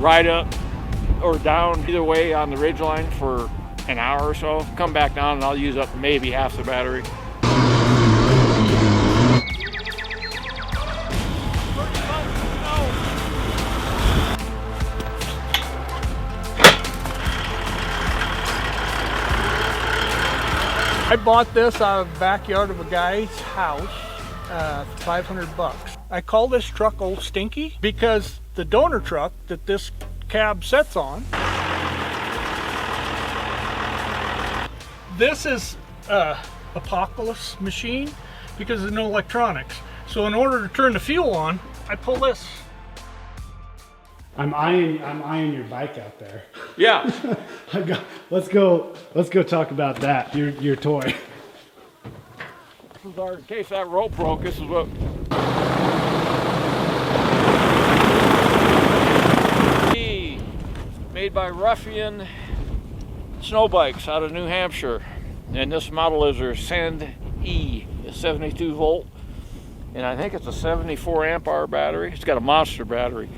ride up or down either way on the ridgeline for an hour or so, come back down and I'll use up maybe half the battery. I bought this out of the backyard of a guy's house, 500 bucks. I call this truck Old Stinky because the donor truck that this cab sets on, this is a apocalypse machine because there's no electronics. So in order to turn the fuel on, I pull this. I'm eyeing your bike out there. Yeah. Let's go talk about that. Your toy. This is our, in case that rope broke, this is what. Made by Ruffian Snowbikes out of New Hampshire, and this model is their Sand E, 72 volt, and I think it's a 74 amp hour battery. It's got a monster battery.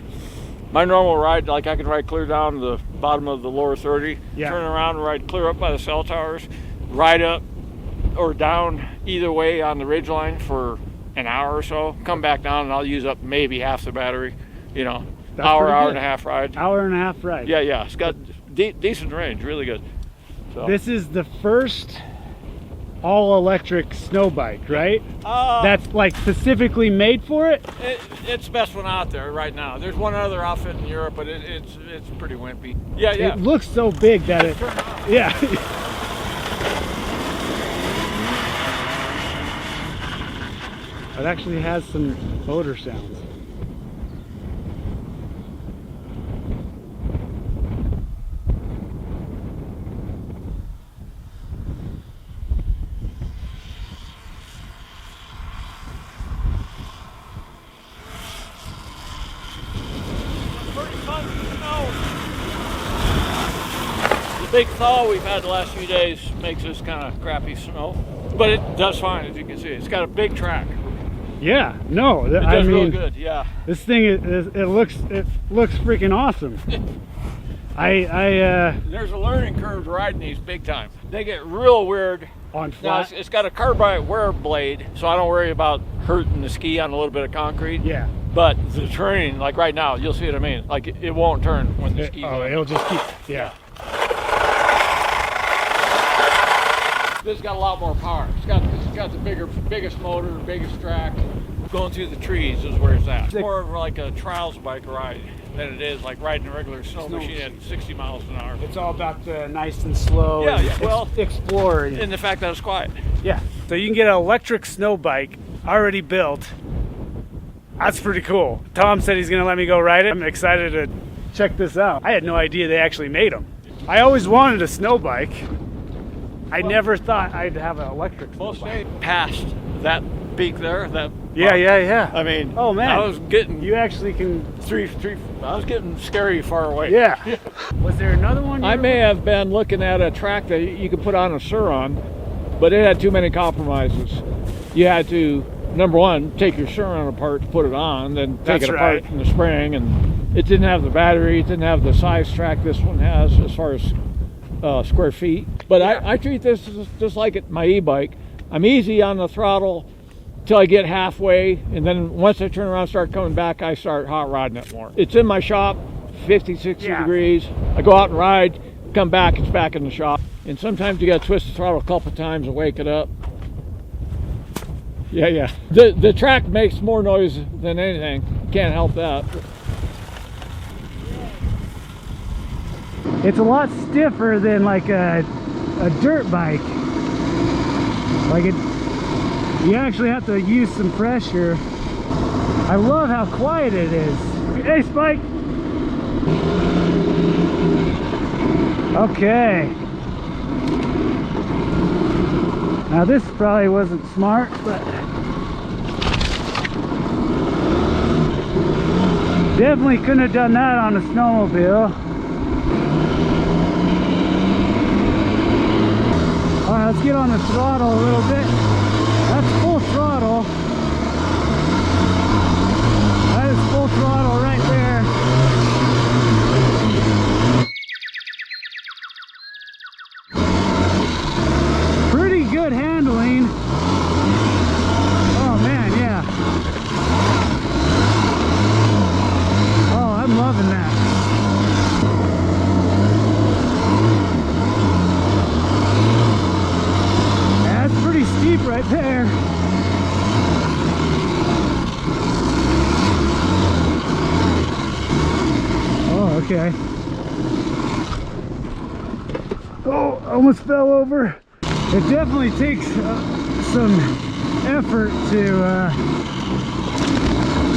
My normal ride, like I can ride clear down to the bottom of the lower 30, turn around and ride clear up by the cell towers, ride up or down either way on the ridgeline for an hour or so, come back down and I'll use up maybe half the battery, you know. That's hour good. and a half ride. Hour and a half ride. Yeah. It's got decent range, really good. So. This is the first all-electric snow bike, right? That's like specifically made for it? It's the best one out there right now. There's one other outfit in Europe, but it's pretty wimpy. Yeah. It looks so big that it. Yeah. It actually has some motor sounds. The big thaw we've had the last few days makes this kind of crappy snow, but it does fine, as you can see. It's got a big track. Yeah, no, it does real good. Yeah, this thing it looks freaking awesome. There's a learning curve riding these big time. They get real weird on flat. Now, it's got a carbide wear blade, so I don't worry about hurting the ski on a little bit of concrete. Yeah. But the turning, like right now, you'll see what I mean. Like it won't turn when the ski's on. It'll just keep. Yeah. This has got a lot more power. It's got the biggest motor, biggest track. Going through the trees is where it's at. It's more of like a trials bike ride than it is like riding a regular snow machine at 60 miles an hour. It's all about the nice and slow. Explore. And the fact that it's quiet. Yeah. So you can get an electric snow bike already built. That's pretty cool. Tom said he's gonna let me go ride it. I'm excited to check this out. I had no idea they actually made them. I always wanted a snow bike. I never thought I'd have an electric snow bike. Past that peak there, Yeah. I mean, oh man, I was getting. You actually can I was getting scary far away. Yeah. Was there another one? I may have been looking at a track that you could put on a Sur-on, but it had too many compromises. You had to, number one, take your Sur-on apart to put it on, then take it apart from the spring, and it didn't have the battery, it didn't have the size track this one has as far as square feet. But yeah. I treat this just like my e-bike. I'm easy on the throttle till I get halfway, and then once I turn around and start coming back, I start hot rodding it more. It's in my shop, 50, 60 degrees. I go out and ride, come back, it's back in the shop. And sometimes you gotta twist the throttle a couple times and wake it up. Yeah. The track makes more noise than anything. Can't help that. It's a lot stiffer than like a dirt bike. Like you actually have to use some pressure. I love how quiet it is. Hey, Spike. Okay. Now this probably wasn't smart, but definitely couldn't have done that on a snowmobile. Alright, let's get on the throttle a little bit. That's full throttle. That is full throttle right there. Okay. Oh, almost fell over. It definitely takes some effort to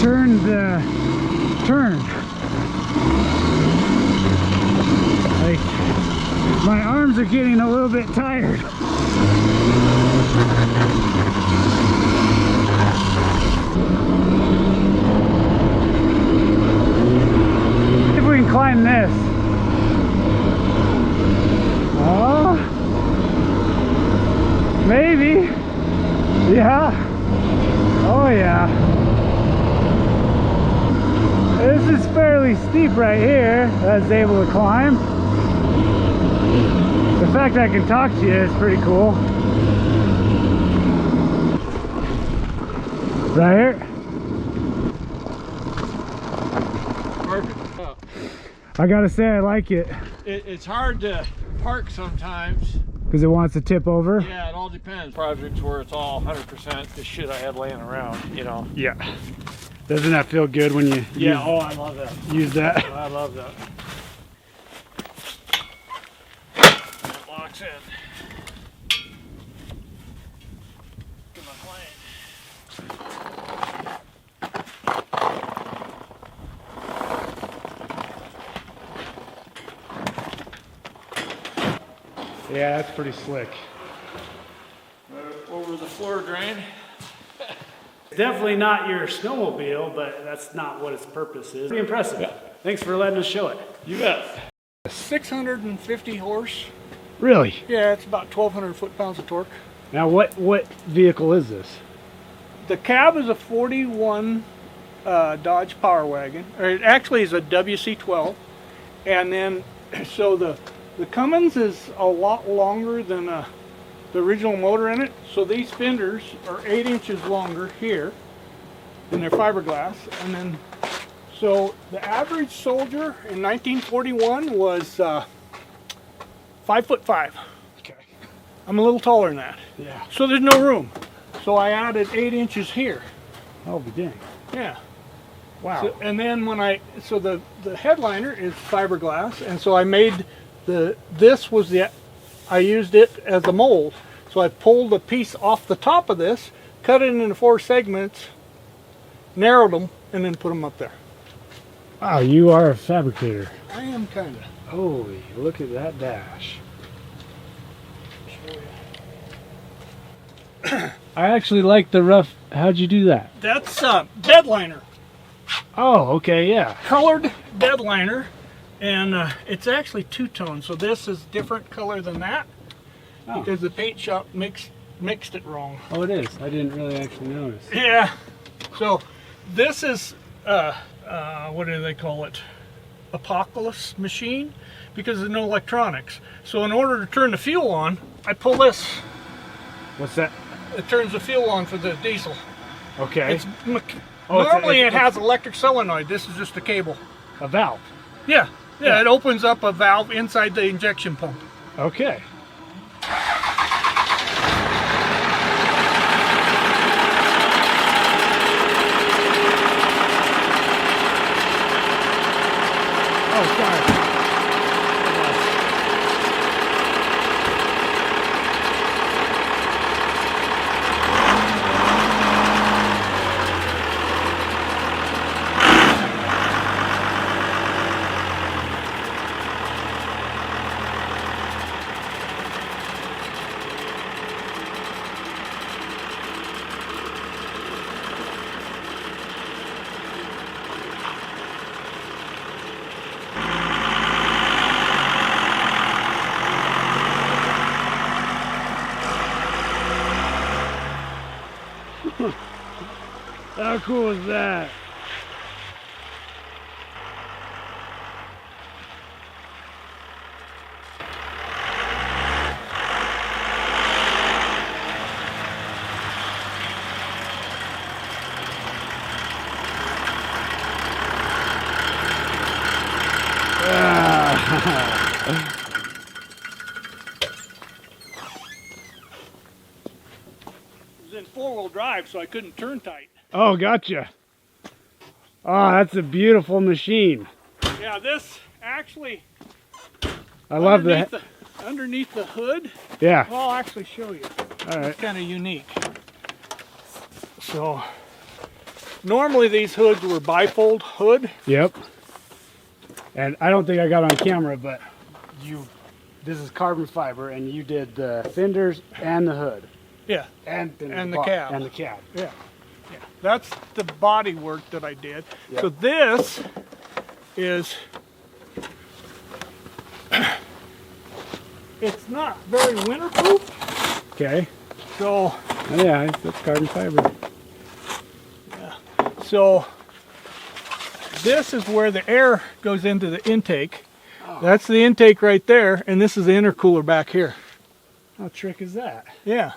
turn the turn. Like, my arms are getting a little bit tired. If we can climb this. Oh, maybe. Yeah. Oh yeah. This is fairly steep right here. That's able to climb. The fact I can talk to you is pretty cool. Right here. I gotta say I like it. It's hard to park sometimes. Because it wants to tip over? Yeah, it all depends. Projects where it's all 100% the shit I have laying around, you know. Yeah. Doesn't that feel good when you Yeah, oh, I love that. use that? I love that. That locks in. Get my plane. Yeah, that's pretty slick. Over the floor drain. Definitely not your snowmobile, but that's not what its purpose is. Pretty impressive. Yeah. Thanks for letting us show it. You bet. 650 horse. Really? Yeah, it's about 1,200 foot-pounds of torque. Now, what vehicle is this? The cab is a 41 Dodge Power Wagon. Or it actually is a WC12. And then, so the Cummins is a lot longer than the original motor in it. So these fenders are 8 inches longer here, and they're fiberglass. And then, so the average soldier in 1941 was 5'5". Okay. I'm a little taller than that. Yeah. So there's no room. So I added 8 inches here. Oh, be dang. Yeah. Wow. So, and then when the headliner is fiberglass, and so I made I used it as a mold. So I pulled a piece off the top of this, cut it into 4 segments, narrowed them, and then put them up there. Wow, you are a fabricator. I am kind of. Holy, look at that dash. I actually like the rough. How'd you do that? That's bedliner, Oh, okay, yeah. colored bedliner, and it's actually two-tone. So this is different color than that Oh. because the paint shop mixed it wrong. Oh, it is. I didn't really actually notice. Yeah. So this is what do they call it? Apocalypse machine, because there's no electronics. So in order to turn the fuel on, I pull this. What's that? It turns the fuel on for the diesel. Okay. Normally it has electric solenoid. This is just a cable. A valve. Yeah. Yeah. It opens up a valve inside the injection pump. Okay. Oh, sorry. How cool is that? It was in 4-wheel drive, so I couldn't turn tight. Oh, gotcha. Oh, that's a beautiful machine. Yeah, this actually, I love that. Underneath the hood, Yeah. well, I'll actually show you. All right. It's kind of unique. So, normally these hoods were bifold hood. Yep. And I don't think I got on camera, but this is carbon fiber, and you did the fenders and the hood. Yeah. And the cab. And the cab. Yeah. Yeah. That's the body work that I did. Yep. So this is, it's not very winterproof. Okay. So, Oh, yeah, that's carbon fiber. so this is where the air goes into the intake. Oh. That's the intake right there, and this is the intercooler back here. How trick is that? Yeah.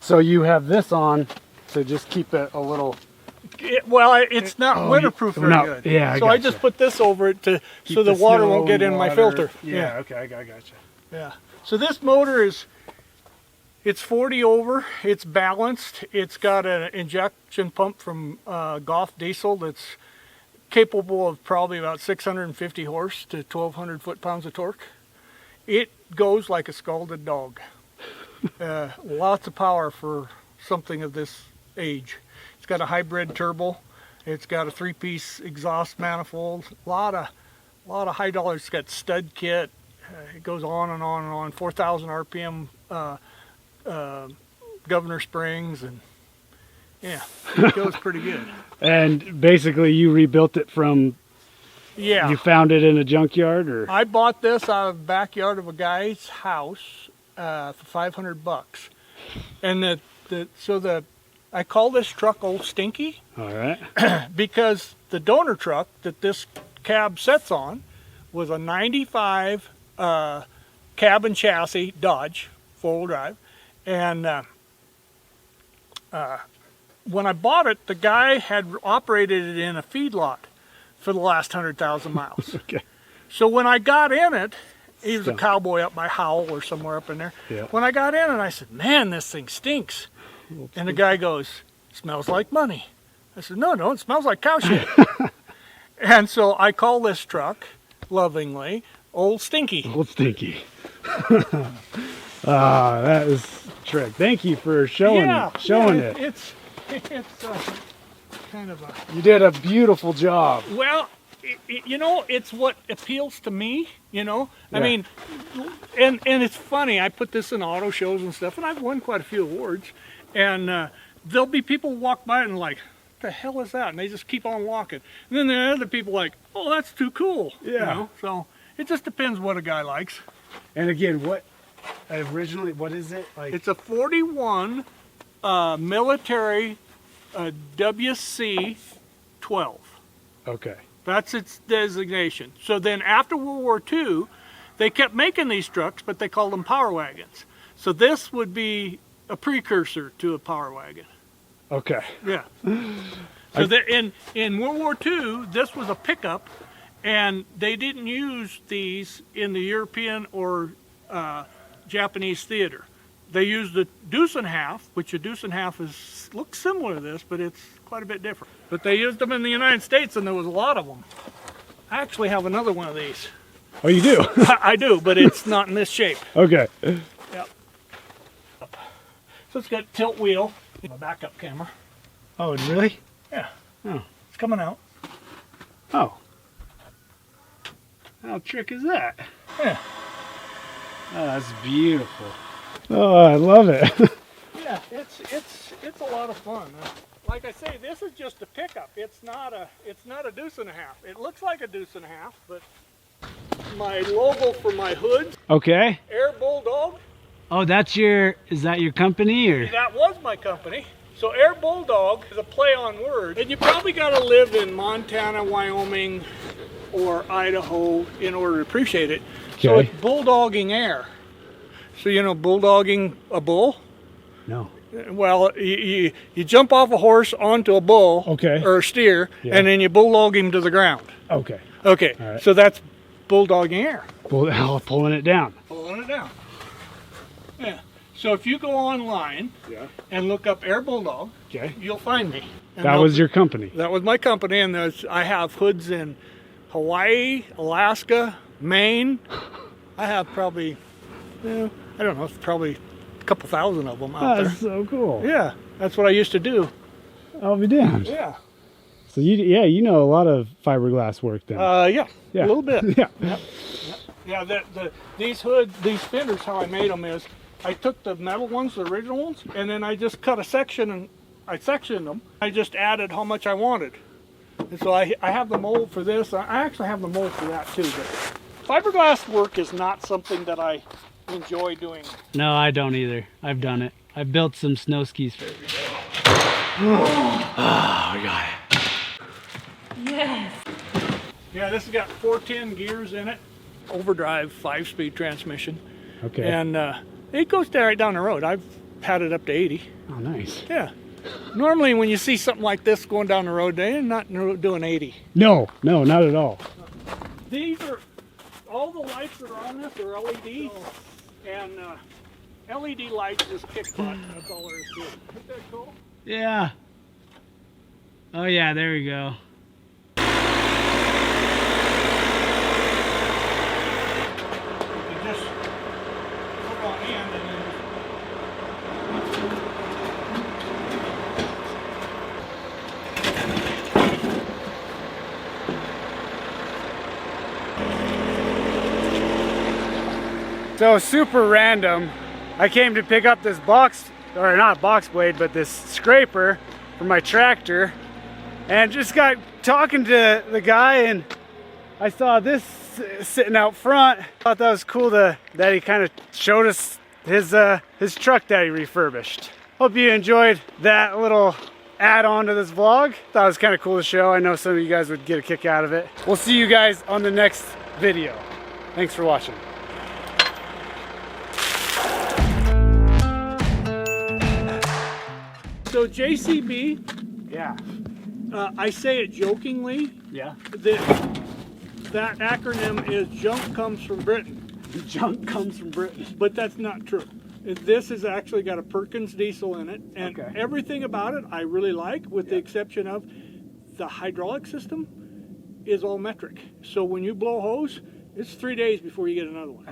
So you have this on to just keep it a little. It's not winterproof very no, good. yeah, so I just put this over it to so the water won't get in my filter. Yeah, okay, I gotcha. Yeah. So this motor it's 40 over, it's balanced, it's got an injection pump from Golf Diesel that's capable of probably about 650 horse to 1,200 foot-pounds of torque. It goes like a scalded dog. Lots of power for something of this age. It's got a hybrid turbo. It's got a 3-piece exhaust manifold. A lot of high dollars. It's got stud kit. It goes on and on and on. 4,000 RPM governor springs, and yeah, it goes pretty good. And basically, you rebuilt it from. Yeah. You found it in a junkyard, or? I bought this out of the backyard of a guy's house for $500, and I call this truck Old Stinky. All right. Because the donor truck that this cab sets on was a 95 cab and chassis Dodge 4-wheel drive, and when I bought it, the guy had operated it in a feedlot for the last 100,000 miles. Okay. So when I got in it, he was a cowboy up by Howell or somewhere up in there. Yeah. When I got in it, I said, "Man, this thing stinks." And the guy goes, "Smells like money." I said, "No, it smells like cow shit." And so I call this truck, lovingly, Old Stinky. Old Stinky. That is a trick. Thank you for showing it. It's kind of a... You did a beautiful job. Well, it's what appeals to me, Yeah. I mean, and it's funny, I put this in auto shows and stuff, and I've won quite a few awards, and there'll be people walk by and like, "What the hell is that?" And they just keep on walking. And then there are other people like, "Oh, that's too cool." Yeah. So it just depends what a guy likes. And again, what is it? Like, It's a 41 military WC-12. okay. That's its designation. So then after World War II, they kept making these trucks, but they called them power wagons. So this would be a precursor to a power wagon. Okay. Yeah. So in World War II, this was a pickup, and they didn't use these in the European or Japanese theater. They used the deuce and half, which a deuce and half looks similar to this, but it's quite a bit different. But they used them in the United States, and there was a lot of them. I actually have another one of these. Oh, you do? I do, but it's not in this shape. Okay. Yep. So it's got tilt wheel, a backup camera. Oh, really? Yeah. Oh. It's coming out. Oh. How trick is that? Yeah. Oh, that's beautiful. Oh, I love it. Yeah, it's a lot of fun. Like I say, this is just a pickup. It's not a deuce and a half. It looks like a deuce and a half, but my logo for my hood, Okay. Air Bulldog, Oh, is that your company, or? that was my company. So Air Bulldog is a play on words, and you probably got to live in Montana, Wyoming, or Idaho in order to appreciate it. So Okay. it's bulldogging air. So bulldogging a bull? No. Well, you jump off a horse onto a bull, Okay. or a steer, Yeah. and then you bulldog him to the ground. Okay. Okay, All right. so that's bulldogging air. Pulling it down. Pulling it down. Yeah. So if you go online and look up Air Bulldog, Okay. you'll find me. And That was your company. That was my company, and I have hoods in Hawaii, Alaska, Maine. I have probably, I don't know, probably a couple thousand of them out there. That's so cool. Yeah, that's what I used to do. I'll be damned. Yeah. So you know a lot of fiberglass work then. Yeah, a little bit. Yeah. Yep. Yeah, these fenders, how I made them is, I took the metal ones, the original ones, and then I just cut a section and I sectioned them. I just added how much I wanted. And so I have the mold for this. I actually have the mold for that too. But fiberglass work is not something that I enjoy doing. No, I don't either. I've done it. I've built some snow skis for every day. Oh, we got it. Yes. Yeah, this has got 410 gears in it. Overdrive 5-speed transmission. Okay. And it goes right down the road. I've had it up to 80. Oh, nice. Yeah. Normally when you see something like this going down the road, they're not doing 80. No, not at all. These are, all the lights that are on this are LED. And LED lights just kick butt. That's all there is to it. Isn't that cool? Yeah. Oh yeah, there we go. You just hook on in and then So super random, I came to pick up this box, or not box blade, but this scraper for my tractor, and just got talking to the guy, and I saw this sitting out front. Thought that was cool that he kind of showed us his truck that he refurbished. Hope you enjoyed that little add-on to this vlog. Thought it was kind of cool to show. I know some of you guys would get a kick out of it. We'll see you guys on the next video. Thanks for watching. So JCB, Yeah. I say it jokingly, Yeah. that acronym is junk comes from Britain, Junk comes from Britain. but that's not true. This has actually got a Perkins diesel in it, and Okay. everything about it I really like, with the exception of the hydraulic system is all metric. So when you blow hose, it's 3 days before you get another one.